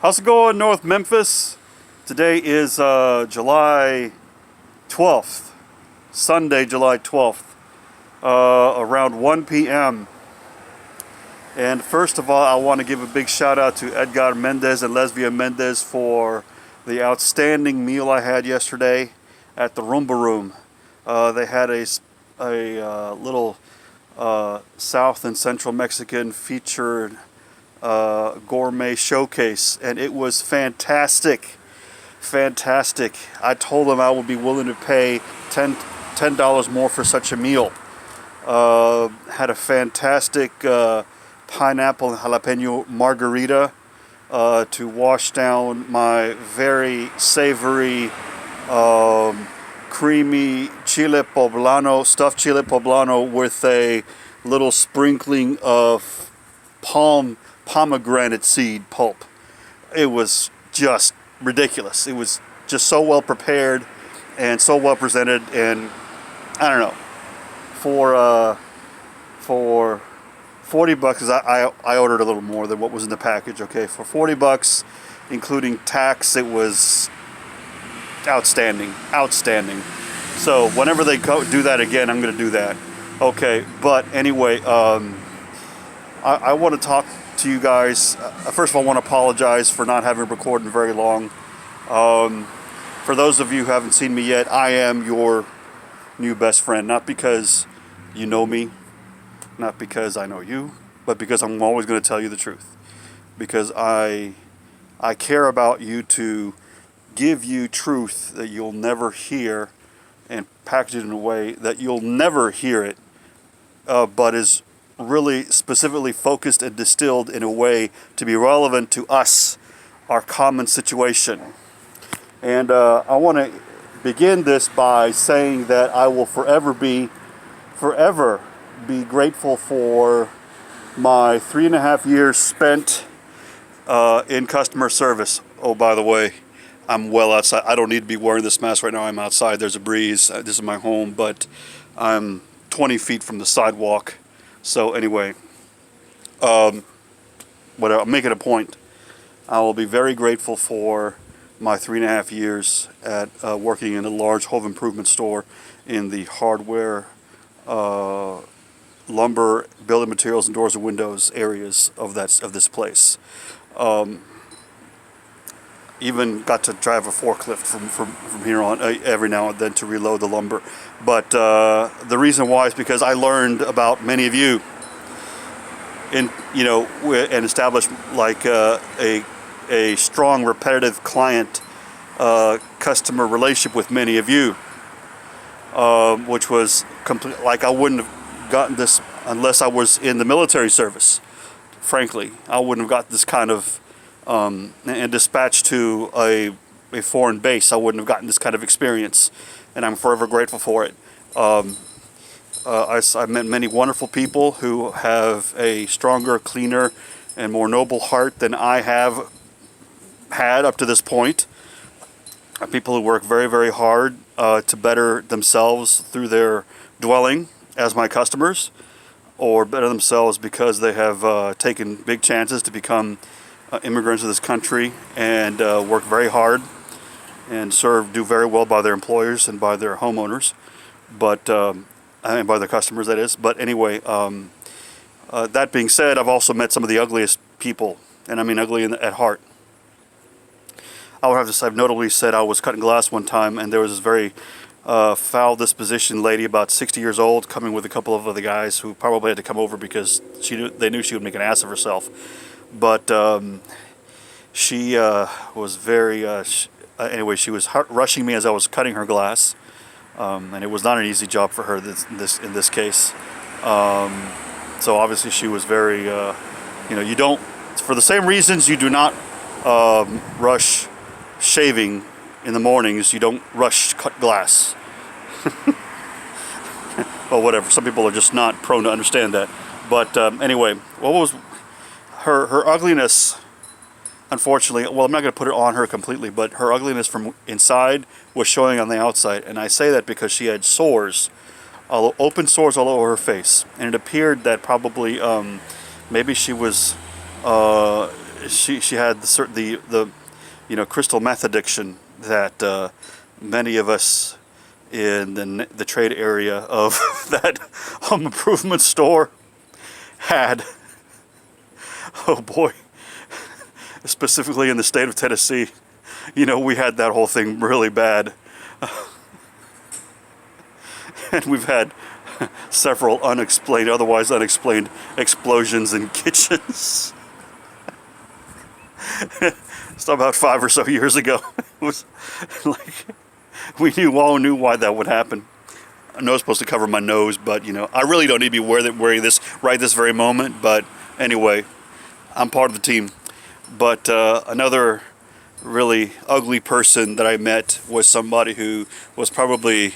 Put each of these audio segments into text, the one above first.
How's it going, North Memphis? Today is July 12th, Sunday, July 12th, around 1 p.m. And first of all, I want to give a big shout out to Edgar Mendez and Lesbia Mendez for the outstanding meal I had yesterday at the Roomba Room. They had a little South and Central Mexican featured gourmet showcase, and it was fantastic. I told them I would be willing to pay $10 more for such a meal. Had a fantastic pineapple and jalapeno margarita to wash down my very savory creamy chile poblano, stuffed chile poblano with a little sprinkling of pomegranate seed pulp. It was just ridiculous. It was just so well prepared and so well presented, and I don't know, for 40 bucks, I ordered a little more than what was in the package. Okay, for 40 bucks including tax, it was outstanding. So whenever they do that again, I'm going to do that. Okay, but anyway, I want to talk to you guys. First of all, I want to apologize for not having recorded very long. For those of you who haven't seen me yet, I am your new best friend. Not because you know me, not because I know you, but because I'm always going to tell you the truth. Because I care about you to give you truth that you'll never hear, and package it in a way that you'll never hear it, but is really specifically focused and distilled in a way to be relevant to us, our common situation. And I want to begin this by saying that I will forever be grateful for my 3.5 years spent in customer service. Oh, by the way, I'm well outside. I don't need to be wearing this mask right now. I'm outside. There's a breeze. This is my home, but I'm 20 feet from the sidewalk. So anyway, whatever, I'm making a point. I will be very grateful for my 3.5 years at working in a large home improvement store in the hardware, lumber, building materials, and doors and windows areas of this place. Even got to drive a forklift from here on every now and then to reload the lumber. But the reason why is because I learned about many of you, and established like a strong, repetitive client customer relationship with many of you, which was complete. Like, I wouldn't have gotten this unless I was in the military service. Frankly, I wouldn't have got this kind of and dispatched to a foreign base. I wouldn't have gotten this kind of experience, and I'm forever grateful for it. I've met many wonderful people who have a stronger, cleaner, and more noble heart than I have had up to this point. People who work very, very hard to better themselves through their dwelling as my customers, or better themselves because they have taken big chances to become immigrants to this country and work very hard and do very well by their employers and by their homeowners, but and by their customers, that is. But anyway, that being said, I've also met some of the ugliest people, and I mean ugly at heart. I would have to say, I've notably said I was cutting glass one time, and there was this very foul disposition lady, about 60 years old, coming with a couple of other guys who probably had to come over because they knew she would make an ass of herself. But she was very, anyway, she was rushing me as I was cutting her glass, and it was not an easy job for her in this case. So obviously she was very, you don't, for the same reasons you do not rush shaving in the mornings, you don't rush cut glass. Well, whatever, some people are just not prone to understand that. But anyway, what was her ugliness? Unfortunately, well, I'm not going to put it on her completely, but her ugliness from inside was showing on the outside. And I say that because she had sores, open sores all over her face. And it appeared that probably maybe she was she had the crystal meth addiction that many of us in the trade area of that home improvement store had. Oh boy, specifically in the state of Tennessee, we had that whole thing really bad. And we've had several otherwise unexplained explosions in kitchens. It's about 5 or so years ago. It was like we all knew why that would happen. I know I'm supposed to cover my nose, but I really don't need to be wearing this right this very moment. But anyway, I'm part of the team. But another really ugly person that I met was somebody who was probably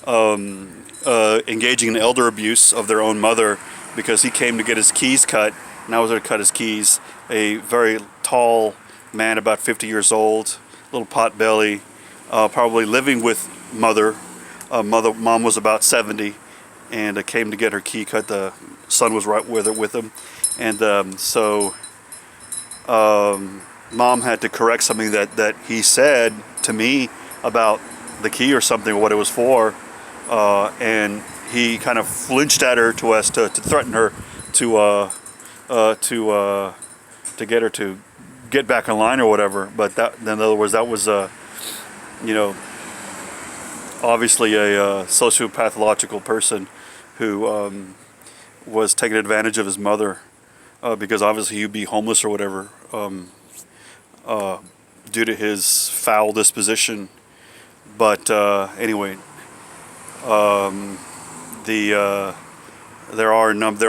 engaging in elder abuse of their own mother, because he came to get his keys cut, and I was there to cut his keys. A very tall man, about 50 years old, little pot belly, probably living with mother. Mom was about 70, and came to get her key cut. The son was right with him, and so Mom had to correct something that he said to me about the key or something, or what it was for, and he kind of flinched at her to threaten her to get her to get back in line or whatever. But in other words, that was obviously a sociopathological person who was taking advantage of his mother, because obviously he'd be homeless or whatever, due to his foul disposition. But anyway, there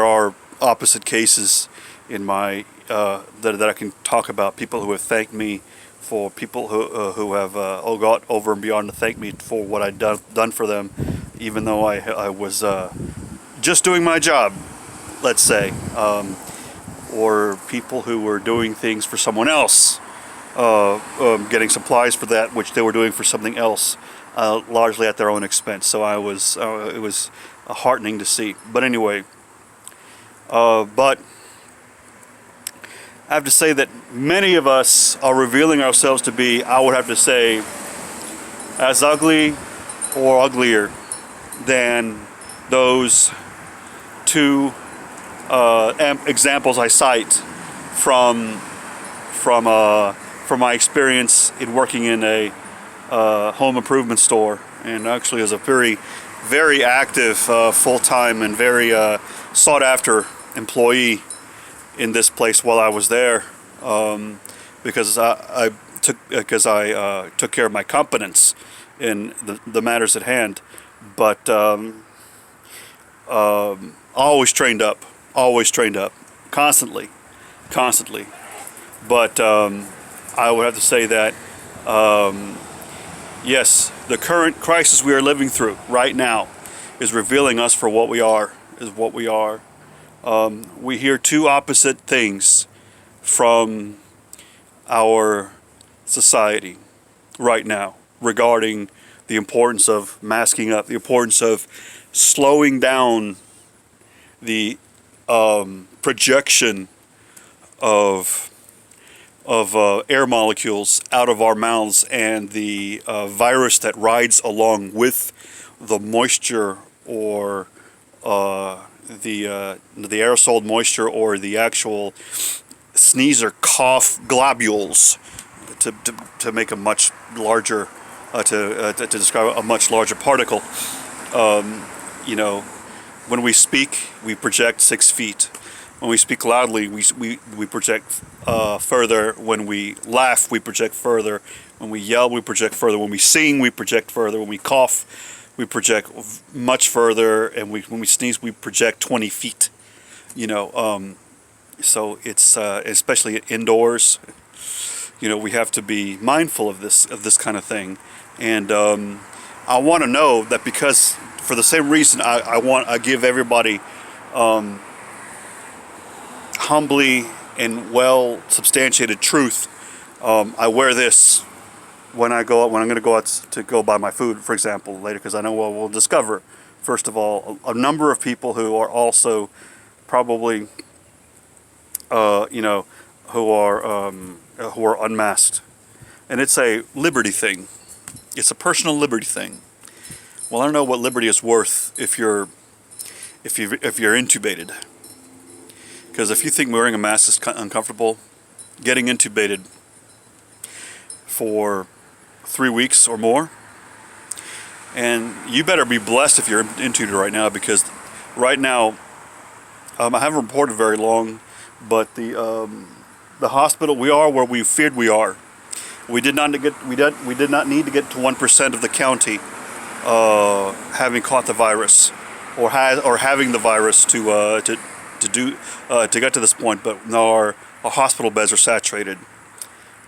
are opposite cases in my that I can talk about. People who have thanked me for people who have got over and beyond to thank me for what I'd done for them, even though I was just doing my job, let's say, or people who were doing things for someone else, getting supplies for that which they were doing for something else, largely at their own expense. So it was heartening to see. But anyway, but I have to say that many of us are revealing ourselves to be, I would have to say, as ugly or uglier than those two examples I cite from my experience in working in a home improvement store, and actually as a very, very active, full-time and very sought-after employee in this place while I was there, because I took care of my competence in the matters at hand. But always trained up, constantly. But I would have to say that yes, the current crisis we are living through right now is revealing us for what we are. We hear two opposite things from our society right now regarding the importance of masking up, the importance of slowing down the projection of air molecules out of our mouths, and the virus that rides along with the moisture, or the aerosol moisture, or the actual sneeze or cough globules, to make a much larger to describe a much larger particle. When we speak, we project 6 feet. When we speak loudly, we project further. When we laugh, we project further. When we yell, we project further. When we sing, we project further. When we cough, we project much further. And when we sneeze, we project 20 feet. So it's especially indoors. We have to be mindful of this kind of thing. And I want to know that, because for the same reason I give everybody humbly and well substantiated truth. I wear this when I'm going to go out to go buy my food, for example, later, because I know we'll discover, first of all, a number of people who are also probably who are unmasked, and it's a liberty thing. It's a personal liberty thing. Well, I don't know what liberty is worth if you're intubated. Because if you think wearing a mask is uncomfortable, getting intubated for 3 weeks or more, and you better be blessed if you're intubated right now, because right now, I haven't reported very long, but the hospital, we are where we feared we are. We did not need to get to 1% of the county having caught the virus, or having the virus to get to this point. But now our hospital beds are saturated.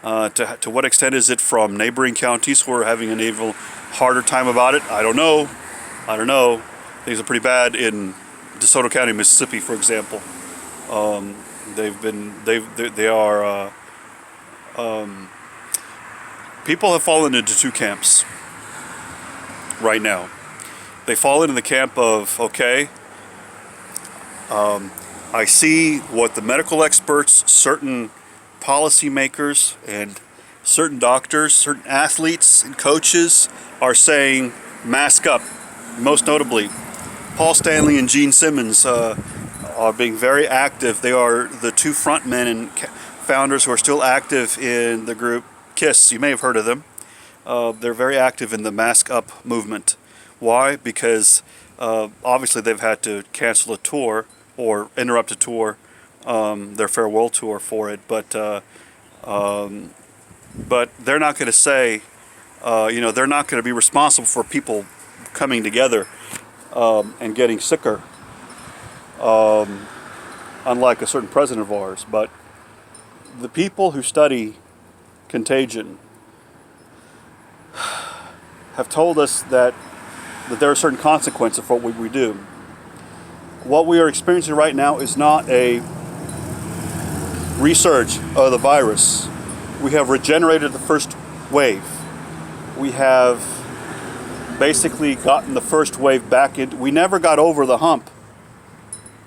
To what extent is it from neighboring counties who are having an even harder time about it? I don't know. Things are pretty bad in DeSoto County, Mississippi, for example. People have fallen into two camps right now. They fall into the camp of, okay, I see what the medical experts, certain policymakers, and certain doctors, certain athletes and coaches are saying, mask up. Most notably, Paul Stanley and Gene Simmons are being very active. They are the two front men and founders who are still active in the group KISS. You may have heard of them. They're very active in the mask up movement. Why? Because obviously they've had to cancel a tour or interrupt a tour, their farewell tour for it. But they're not going to say, they're not going to be responsible for people coming together and getting sicker, unlike a certain president of ours. But the people who study contagion have told us that there are certain consequences for what we do. What we are experiencing right now is not a resurge of the virus. We have regenerated the first wave. We have basically gotten the first wave back in. We never got over the hump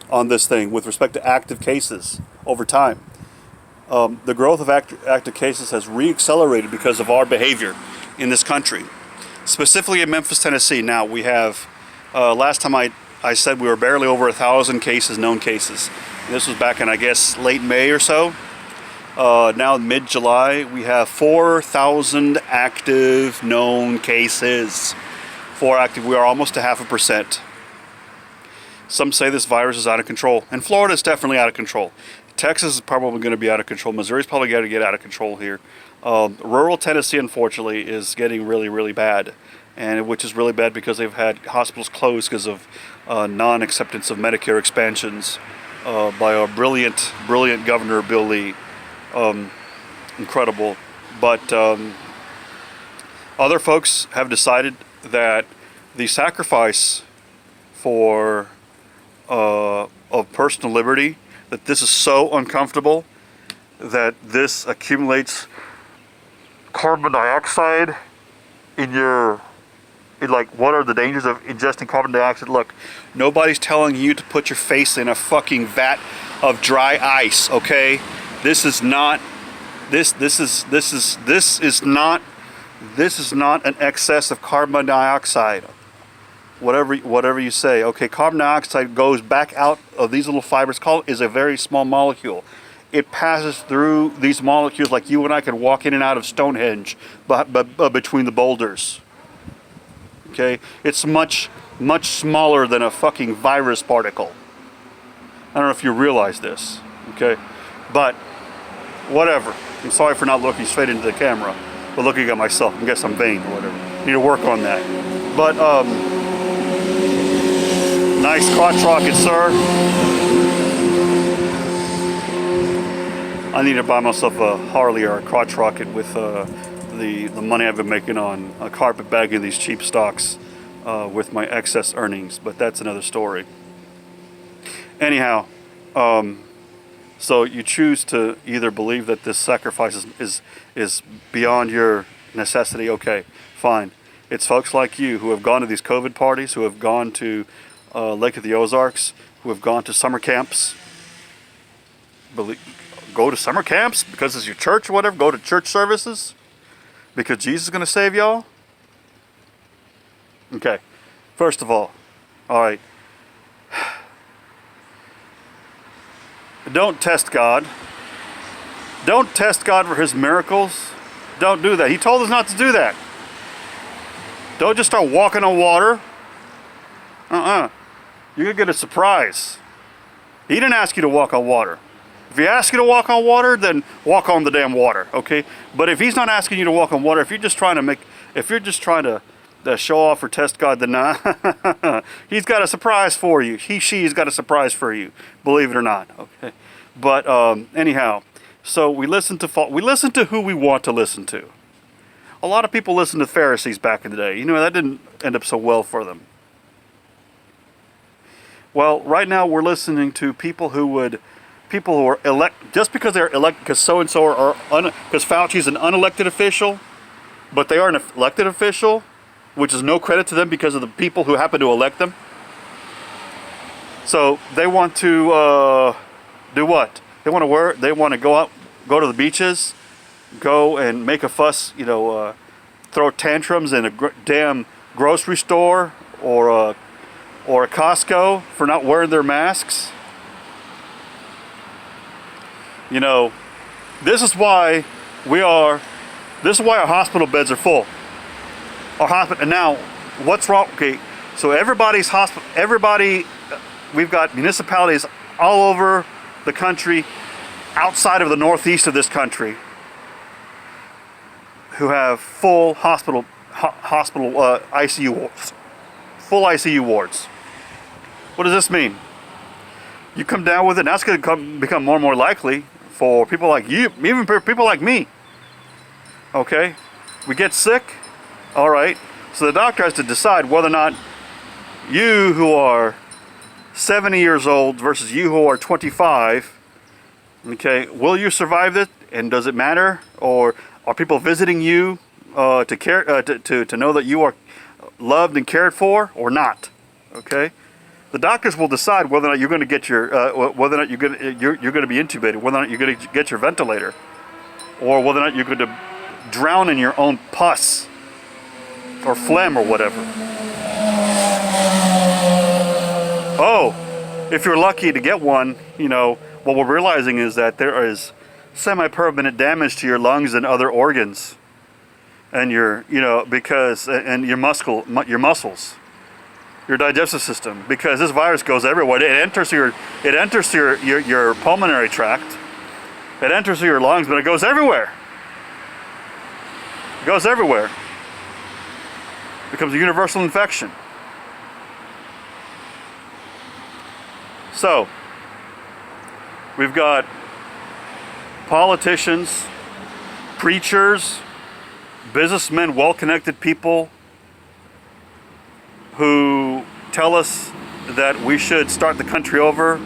on this thing with respect to active cases over time. The growth of active cases has re-accelerated because of our behavior in this country, specifically in Memphis, Tennessee. Now we have, last time I said we were barely over 1,000 cases, known cases. This was back in, I guess, late May or so. Now mid-July, we have 4,000 active known cases. We are almost to 0.5%. Some say this virus is out of control, and Florida is definitely out of control. Texas is probably going to be out of control. Missouri's probably going to get out of control here. Rural Tennessee, unfortunately, is getting really, really bad, and which is really bad because they've had hospitals closed because of non-acceptance of Medicare expansions by our brilliant Governor Bill Lee. Incredible. But other folks have decided that the sacrifice of personal liberty, that this is so uncomfortable that this accumulates carbon dioxide what are the dangers of ingesting carbon dioxide? Look, nobody's telling you to put your face in a fucking vat of dry ice, okay? This is not an excess of carbon dioxide. Whatever you say. Okay, carbon dioxide goes back out of these little fibers. Is a very small molecule. It passes through these molecules like you and I could walk in and out of Stonehenge, but between the boulders. Okay, it's much smaller than a fucking virus particle. I don't know if you realize this. Okay, but whatever. I'm sorry for not looking straight into the camera, but looking at myself. I guess I'm vain or whatever. Need to work on that. But nice crotch rocket, sir. I need to buy myself a Harley or a crotch rocket with the money I've been making on carpet bagging these cheap stocks with my excess earnings, but that's another story. Anyhow, so you choose to either believe that this sacrifice is beyond your necessity. Okay, fine. It's folks like you who have gone to these COVID parties, who have gone to Lake of the Ozarks, who have gone to summer camps, go to summer camps because it's your church or whatever. Go to church services because Jesus is going to save y'all. Okay, first of all right, don't test God. Don't test God for his miracles. Don't do that. He told us not to do that. Don't just start walking on water. You're going to get a surprise. He didn't ask you to walk on water. If he asks you to walk on water, then walk on the damn water, okay? But if he's not asking you to walk on water, if you're just trying to show off or test God, then he's got a surprise for you. She's got a surprise for you, believe it or not, okay? But anyhow, so we listen to who we want to listen to. A lot of people listened to Pharisees back in the day. You know, that didn't end up so well for them. Well, right now we're listening to people who are elect just because they're elected, because so-and-so are because Fauci's an unelected official, but they are an elected official, which is no credit to them because of the people who happen to elect them. So they want to do what? They want to go to the beaches, go and make a fuss, throw tantrums in a damn grocery store or a Costco for not wearing their masks. This is why our hospital beds are full. And now, what's wrong? Okay, so we've got municipalities all over the country, outside of the northeast of this country, who have full hospital ICU wards, full ICU wards. What does this mean? You come down with it, and that's going to become more and more likely for people like you, even for people like me. Okay, we get sick. All right, so the doctor has to decide whether or not you who are 70 years old versus you who are 25. Okay, will you survive it? And does it matter? Or are people visiting you to know that you are loved and cared for or not? Okay, the doctors will decide whether or not you're going to get whether or not you're going to be intubated, whether or not you're going to get your ventilator, or whether or not you're going to drown in your own pus or phlegm or whatever. Oh, if you're lucky to get one, what we're realizing is that there is semi-permanent damage to your lungs and other organs, and your muscles, your digestive system, because this virus goes everywhere. It enters your pulmonary tract, it enters your lungs, but it goes everywhere. It goes everywhere. It becomes a universal infection. So, we've got politicians, preachers, businessmen, well-connected people who tell us that we should start the country over,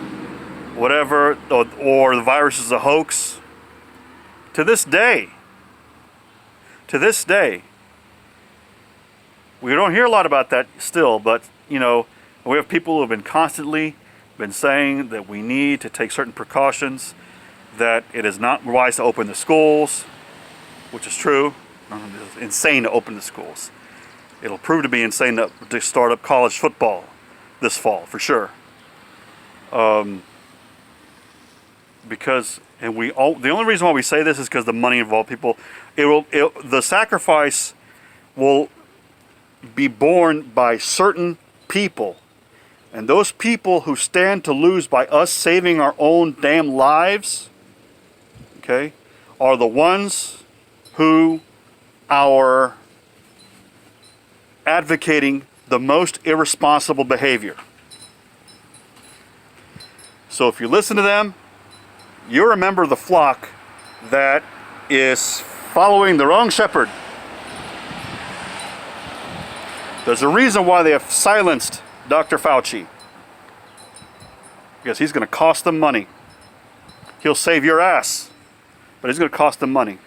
whatever, or the virus is a hoax. To this day, we don't hear a lot about that still, but we have people who have been constantly saying that we need to take certain precautions, that it is not wise to open the schools, which is true. It's insane to open the schools. It'll prove to be insane to start up college football this fall, for sure. Because the only reason why we say this is because the money involved. People, the sacrifice will be borne by certain people. And those people who stand to lose by us saving our own damn lives, okay, are the ones who are advocating the most irresponsible behavior. So if you listen to them, you're a member of the flock that is following the wrong shepherd. There's a reason why they have silenced Dr. Fauci, because he's going to cost them money. He'll save your ass, but he's going to cost them money.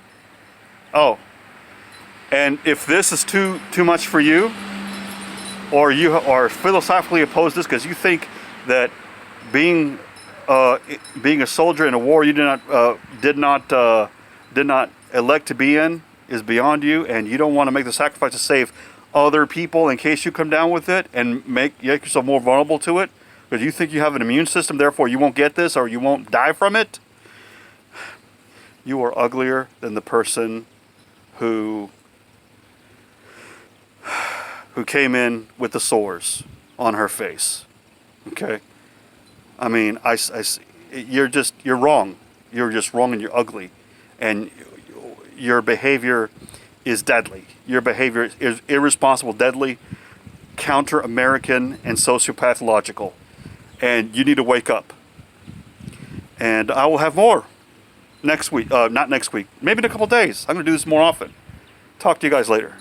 Oh, and if this is too much for you, or you are philosophically opposed to this because you think that being being a soldier in a war you did not elect to be in is beyond you, and you don't want to make the sacrifice to save other people in case you come down with it and make yourself more vulnerable to it, because you think you have an immune system, therefore you won't get this or you won't die from it. You are uglier than the person who came in with the sores on her face. Okay? I mean, you're wrong. You're just wrong, and you're ugly. And your behavior is deadly. Your behavior is irresponsible, deadly, counter-American, and sociopathological. And you need to wake up. And I will have more next week. Not next week. Maybe in a couple days. I'm going to do this more often. Talk to you guys later.